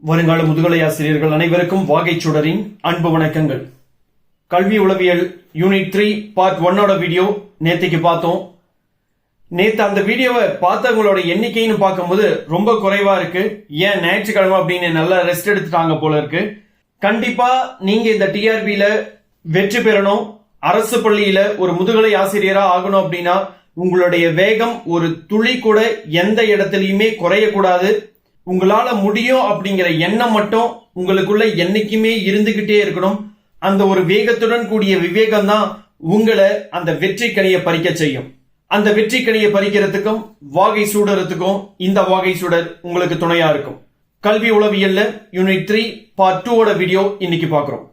வருங்கால முதுகலை ஆசிரியர்கள் அனைவருக்கும் வாகை சுடரின் அன்பு வணக்கங்கள். கல்வி உளவியல் யூனிட் 3 பார்ட் 1 வீடியோ நேத்திக்கு பார்த்தோம். நேத்து அந்த வீடியோவை பார்த்தவங்களோட எண்ணிக்கைன்னு பார்க்கும்போது ரொம்ப குறைவா இருக்கு. ஏன் ஞாயிற்றுக்கிழமை அப்படின்னு நல்லா ரெஸ்ட் எடுத்துட்டாங்க போல இருக்கு. கண்டிப்பா நீங்க இந்த டிஆர்பியில வெற்றி பெறணும், அரசு பள்ளியில ஒரு முதுகலை ஆசிரியரா ஆகணும் அப்படின்னா உங்களுடைய வேகம் ஒரு துளி கூட எந்த இடத்துலயுமே குறையக்கூடாது. உங்களால முடியும் அப்படிங்கிற எண்ணம் மட்டும் உங்களுக்குள்ள என்னைக்குமே இருந்துகிட்டே இருக்கணும். அந்த ஒரு வேகத்துடன் கூடிய விவேகம் தான் உங்களை அந்த வெற்றி கனியை பறிக்க செய்யும். அந்த வெற்றி கனியை பறிக்கிறதுக்கும் வாகை சூடறதுக்கும் இந்த வாகை சூடர் உங்களுக்கு துணையா இருக்கும். கல்வி உளவியல்ல யூனிட் 3 பார்ட் 2 வீடியோ இன்னைக்கு பாக்குறோம்.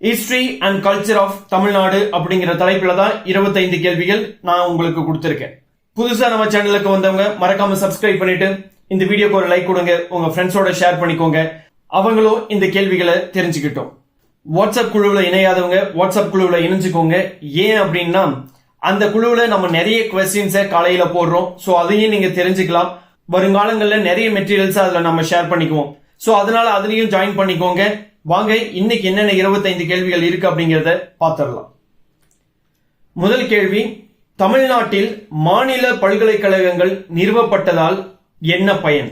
History and culture of Tamil Nadu அப்படிங்கிற தலைப்புல தான் 25 கேள்விகள் நான் உங்களுக்கு கொடுத்திருக்கேன். புதுசா நம்ம சேனலுக்கு வந்தவங்க மறக்காம சப்ஸ்கிரைப் பண்ணிட்டு இந்த வீடியோக்கு ஒரு லைக் கொடுங்க, உங்க ஃப்ரெண்ட்ஸோட ஷேர் பண்ணிக்கோங்க. அவங்களும் இந்த கேள்விகளை தெரிஞ்சுக்கிட்டோம். வாட்ஸ்அப் குழுவில் இணையாதவங்க வாட்ஸ்அப் குழுவில் இணைஞ்சுக்கோங்க. ஏன் அப்படின்னா அந்த குழுவில் நம்ம நிறைய கொஸ்டின்ஸை காலையில போடுறோம். ஸோ அதையும் நீங்க தெரிஞ்சுக்கலாம். வருங்காலங்களில் நிறைய மெட்டீரியல்ஸ் அதில் நம்ம ஷேர் பண்ணிக்குவோம். ஸோ அதனால அதுலயும் ஜாயின் பண்ணிக்கோங்க. வாங்க இன்னைக்கு என்னென்ன 25 கேள்விகள் இருக்கு அப்படிங்கறத பார்த்துடலாம். முதல் கேள்வி, தமிழ்நாட்டில் மாநில பல்கலைக்கழகங்கள் நிறுவப்பட்டதால் என்ன பயன்?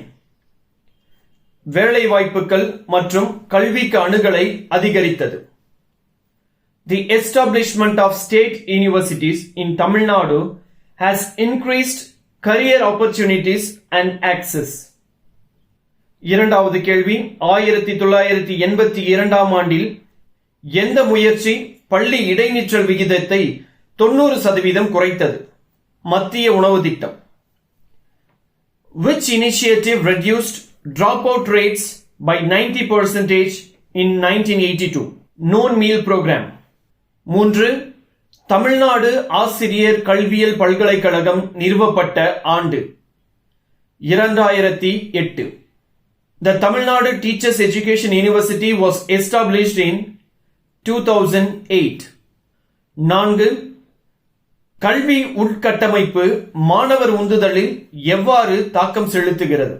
வேலை வாய்ப்புகள் மற்றும் கல்விக்கு அணுகலை அதிகரித்தது. The establishment of state universities in Tamil Nadu has increased career opportunities and access. இரண்டாவது கேள்வி, 1982ஆம் ஆண்டில் எந்த முயற்சி பள்ளி இடைநிற்றல் விகிதத்தை 90% குறைத்தது? மத்திய உணவு திட்டம். Which initiative reduced dropout rates by 90% in 1982? Known meal program. 3. Tamil Nadu ஆசிரியர் கல்வியியல் பல்கலைக்கழகம் நிறுவப்பட்ட ஆண்டு 2008. The Tamil Nadu Teachers Education University was established in 2008. 4. கல்வி உட்கட்டமைப்பு மாணவர் உந்துதலில் எவ்வாறு தாக்கம் செலுத்துகிறது?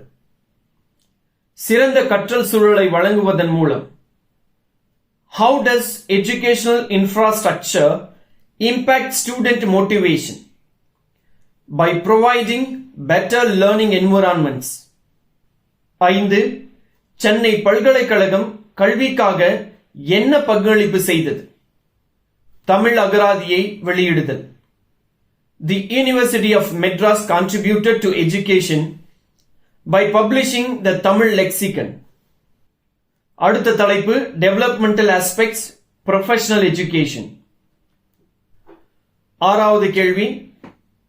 சிறந்த கற்றல் சூழலை வழங்குவதன் மூலம். How does educational infrastructure impact student motivation? By providing better learning environments. 5. Chennai பல்கலைக்கழகம் கல்விக்காக என்ன பங்களிப்பு செய்தது? Tamil அகராதியை வெளியிடுதல். The University of Madras contributed to education by publishing the Tamil lexicon. அடுத்த தலைப்பு, developmental aspects, professional education. ஆறாவது கேள்வி,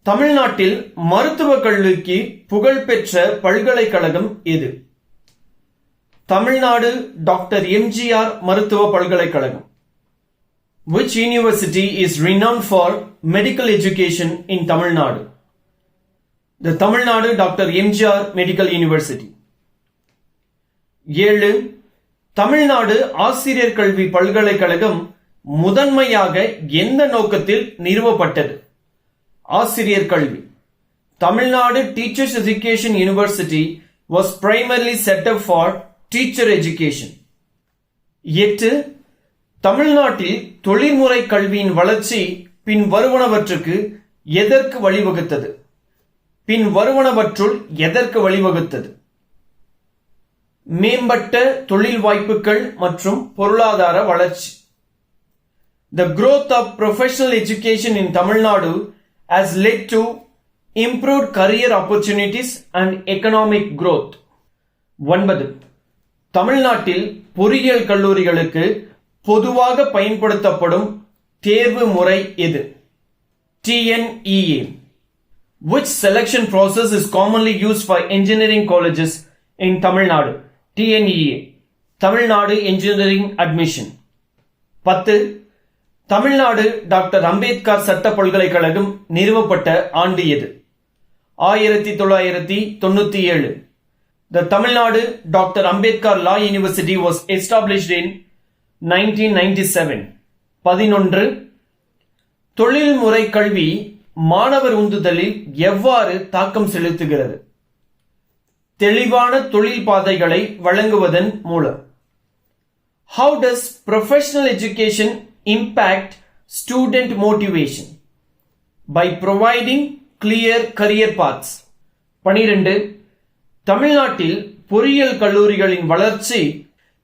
தமிழ்நாட்டில் மருத்துவக் கல்விக்கு புகழ்பெற்ற பல்கலைக்கழகம் எது? தமிழ்நாடு டாக்டர் எம்ஜிஆர் மருத்துவ பல்கலைக்கழகம். Which university is renowned for medical education in Tamil Nadu? The Tamil Nadu Dr. MGR Medical University. 7. Tamil Nadu ஆசிரியர் கல்வி பல்கலைக்கழகம் முதன்மையாக எந்த நோக்கத்தில் நிறுவப்பட்டது? ஆசிரியர் கல்வி. Tamil Nadu Teachers Education University was primarily set up for teacher education. 8. தமிழ்நாட்டில் தொழில்முறை கல்வியின் வளர்ச்சி பின் வருவனவற்றுக்கு எதற்கு வழிவகுத்தது? பின் வருவனவற்றுள் எதற்கு வழிவகுத்தது? மேம்பட்ட தொழில் வாய்ப்புகள் மற்றும் பொருளாதார வளர்ச்சி. The growth of professional education in Tamil Nadu has led to improved career opportunities and economic growth. 9. தமிழ்நாட்டில் பொறியியல் கல்லூரிகளுக்கு பொதுவாக பயன்படுத்தப்படும் தேர்வு முறை எது? TNEA. Which selection process is commonly used for engineering colleges in Tamil Nadu? TNEA. Tamil Nadu Engineering Admission. 10. Tamil Nadu doctor Ambedkar சட்ட பல்கலைக்கழகம் நிறுவப்பட்ட ஆண்டு எது? 1997. The Tamil Nadu Dr. Ambedkar Law University was established in 1997. 11. தொழில்முறை கல்வி மாணவர் உந்துதலில் எவ்வாறு தாக்கம் செலுத்துகிறது? தெளிவான தொழில் பாதைகளை வழங்குவதன் மூலம். How does professional education impact student motivation? By providing clear career paths. 12. தமிழ்நாட்டில் பொறியியல் கல்லூரிகளின் வளர்ச்சி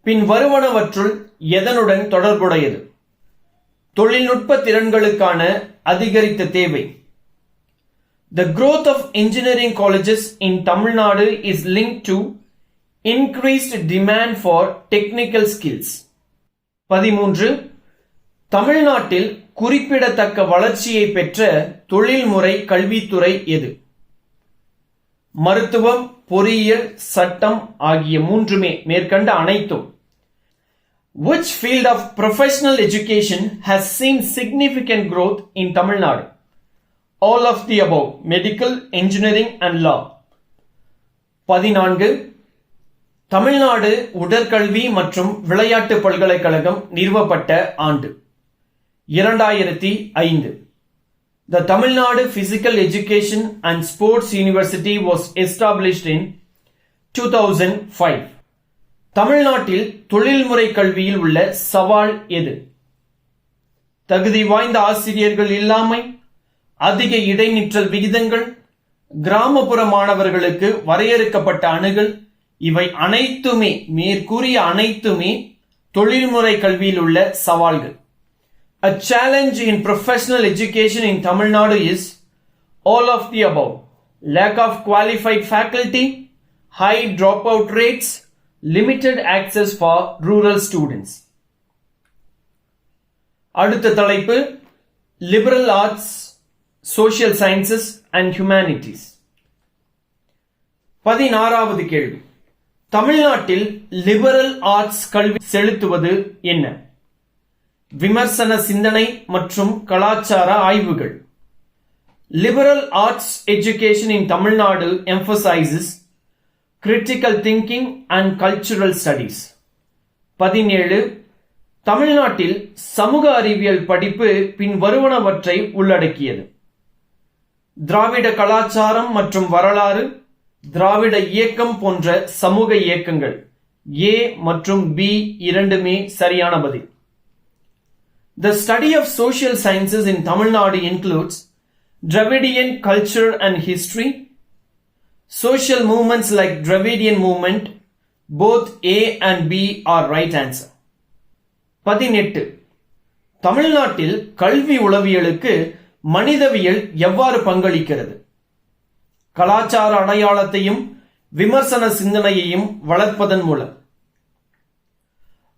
பின் வருவனவற்றுள் எதனுடன் தொடர்புடையது? தொழில்நுட்ப திறன்களுக்கான அதிகரித்த தேவை. The growth of engineering colleges in Tamil Nadu is linked to increased demand for technical skills. 13. தமிழ்நாட்டில் குறிப்பிடத்தக்க வளர்ச்சியை பெற்ற தொழில்முறை கல்வித்துறை எது? மருத்துவம், பொறியியல், சட்டம் ஆகிய மூன்றுமே, மேற்கண்ட அனைத்தும். Which field of professional education has seen significant growth in Tamil Nadu? All of the above: medical, engineering and law. 14. Tamil Nadu உடற்கல்வி மற்றும் விளையாட்டு பல்கலைக்கழகம் நிறுவப்பட்ட ஆண்டு 2005. The Tamil Nadu Physical Education and Sports University was established in 2005. தமிழ்நாட்டில் தொழில்முறை கல்வியில் உள்ள சவால் எது? தகுதி வாய்ந்த ஆசிரியர்கள் இல்லாமை, அதிக இடைநிற்றல் விகிதங்கள், கிராமப்புற மாணவர்களுக்கு வரையறுக்கப்பட்ட அணுகல், இவை அனைத்துமே, மேற்கூறிய அனைத்துமே தொழில்முறை கல்வியில் உள்ள சவால்கள். A challenge in professional education in Tamil Nadu is all of the above: lack of qualified faculty, high dropout rates, limited access for rural students. அடுத்த தலைப்பு liberal arts, social sciences and humanities. 16வது கேள்வி. தமிழ்நாட்டில் liberal arts கல்வி செலுத்துவது என்ன? விமர்சன சிந்தனை மற்றும் கலாச்சார ஆய்வுகள். Liberal arts education in Tamil Nadu emphasizes critical thinking and cultural studies. 17. தமிழ்நாட்டில் சமூக அறிவியல் படிப்பு பின் வருவனவற்றை உள்ளடக்கியது. திராவிட கலாச்சாரம் மற்றும் வரலாறு, திராவிட இயக்கம் போன்ற சமூக இயக்கங்கள். A மற்றும் B இரண்டுமே சரியான பதில். The study of social sciences in Tamil Nadu includes Dravidian culture and history, social movements like Dravidian movement. Both A and B are right answer. 18. தமிழ்நாட்டில் கல்வி உளவியலுக்கு மனிதவியல் எவ்வாறு பங்களிக்கிறது? கலாச்சார அடையாளத்தையும் விமர்சன சிந்தனையையும் வளர்ப்பதன் மூலம்.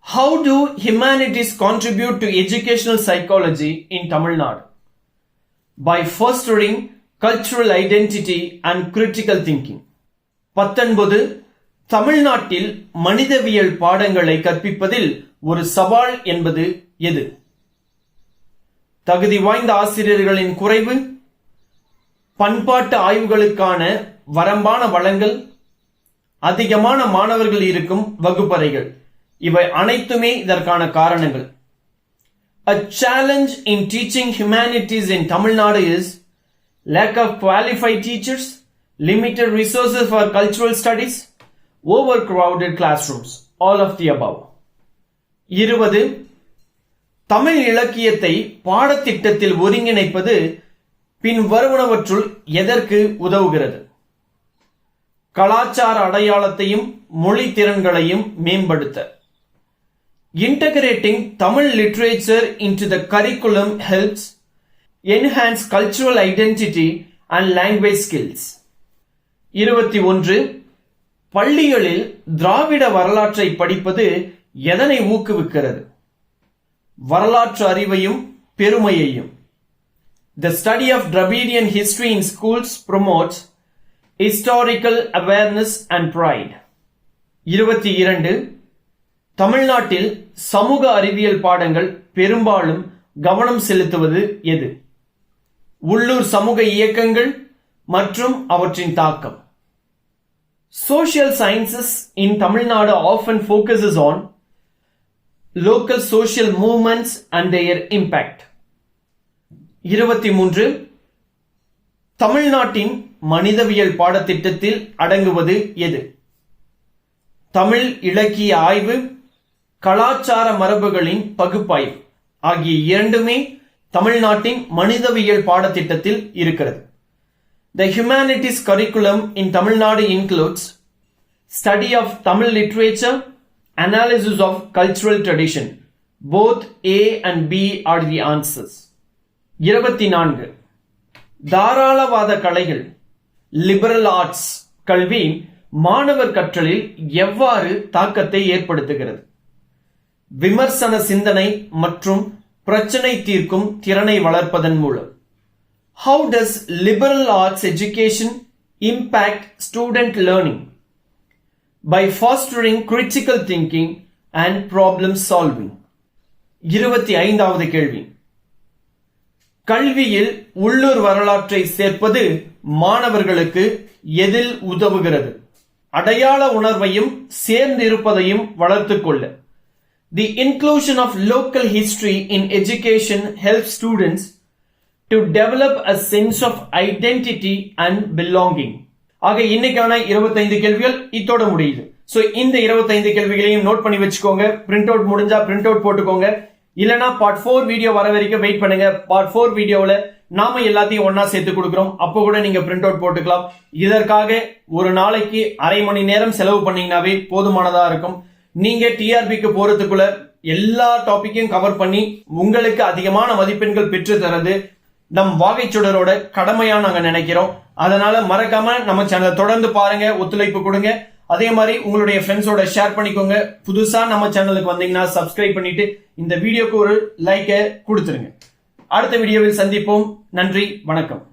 How do humanities contribute to educational psychology in Tamil Nadu? By fostering cultural identity and critical thinking. 19. தமிழ்நாட்டில் மனிதவியல் பாடங்களை கற்பிப்பதில் ஒரு சவால் என்பது எது? தகுதி வாய்ந்த ஆசிரியர்களின் குறைவு, பண்பாட்டு ஆய்வுகளுக்கான வரம்பான வளங்கள், அதிகமான மாணவர்கள் இருக்கும் வகுப்பறைகள், இவை அனைத்துமே இதற்கான காரணங்கள். A challenge in teaching humanities in Tamil Nadu is lack of qualified teachers, limited resources for cultural studies, overcrowded classrooms. All of the above. 20. Tamil இலக்கியத்தை பாடத்திட்டத்தில் ஒருங்கிணைப்பது பின் வருவனவற்றுள் எதற்கு உதவுகிறது? கலாச்சார அடையாளத்தையும் மொழி திறன்களையும் மேம்படுத்த. Integrating Tamil literature into the curriculum helps enhance cultural identity and language skills. 21. பள்ளிகளில் திராவிட வரலாற்றை படிப்பது எதனை ஊக்குவிக்கிறது? வரலாற்று அறிவையும் பெருமையையும். The study of Dravidian history in schools promotes historical awareness and pride. 22. தமிழ்நாட்டில் சமூக அறிவியல் பாடங்கள் பெரும்பாலும் கவனம் செலுத்துவது எது? உள்ளூர் சமூக இயக்கங்கள் மற்றும் அவற்றின் தாக்கம். Social sciences in Tamil Nadu often focuses on local social movements and their impact. 23. தமிழ்நாட்டின் மனிதவியல் பாடத்திட்டத்தில் அடங்குவது எது? தமிழ் இலக்கிய ஆய்வு, கலாச்சார மரபுகளின் பகுப்பாய்வு ஆகிய இரண்டுமே தமிழ்நாட்டின் மனிதவியல் பாடத்திட்டத்தில் இருக்கிறது. The humanities curriculum in Tamil Nadu includes study of Tamil literature, analysis of cultural tradition. Both A and B are the answers. 24. தாராளவாத கலைகள் லிபரல் ஆர்ட்ஸ் கல்வி மாணவர் கற்றலில் எவ்வாறு தாக்கத்தை ஏற்படுத்துகிறது? விமர்சன சிந்தனை மற்றும் பிரச்சனை தீர்க்கும் திறனை வளர்ப்பதன் மூலம். How does liberal arts education impact student learning? By fostering critical thinking and problem solving. 25வது கேள்வி. கல்வியில் உள்ளூர் வரலாற்றை சேர்ப்பது மாணவர்களுக்கு எதில் உதவுகிறது? அடையாள உணர்வையும் சேர்ந்திருப்பதையும் வளர்த்துக் கொள்ள. The inclusion of local history in education helps students to develop a sense of identity and belonging. ஆக இன்னைக்கான 25 கேள்விகள் இத்தோட முடியுது. சோ இந்த 25 கேள்விகளையும் நோட் பண்ணி வச்சுக்கோங்க. பிரிண்ட் அவுட் முடிஞ்சா பிரிண்ட் அவுட் போட்டுக்கோங்க. இல்லனா பார்ட் 4 வீடியோ வர வரைக்கும் வெயிட் பண்ணுங்க. பார்ட் 4 வீடியோல நாம எல்லாத்தையும் ஒன்னா சேர்த்து கொடுக்கிறோம். அப்போ கூட நீங்க பிரிண்ட் அவுட் போட்டுக்கலாம். இதற்காக ஒரு நாளைக்கு அரை மணி நேரம் செலவு பண்ணீங்கன்னாவே போதுமானதா இருக்கும். நீங்க டிஆர்பிக்கு போறதுக்குள்ள எல்லா டாபிக்கையும் கவர் பண்ணி உங்களுக்கு அதிகமான மதிப்பெண்கள் பெற்று தரது நம் வாகைச்சுடரோட கடமையா நாங்க நினைக்கிறோம். அதனால மறக்காம நம்ம சேனலை தொடர்ந்து பாருங்க, ஒத்துழைப்பு கொடுங்க. அதே மாதிரி உங்களுடைய ஃப்ரெண்ட்ஸோட ஷேர் பண்ணிக்கோங்க. புதுசா நம்ம சேனலுக்கு வந்தீங்கன்னா சப்ஸ்கிரைப் பண்ணிட்டு இந்த வீடியோக்கு ஒரு லைக்கை கொடுத்துருங்க. அடுத்த வீடியோவில் சந்திப்போம். நன்றி, வணக்கம்.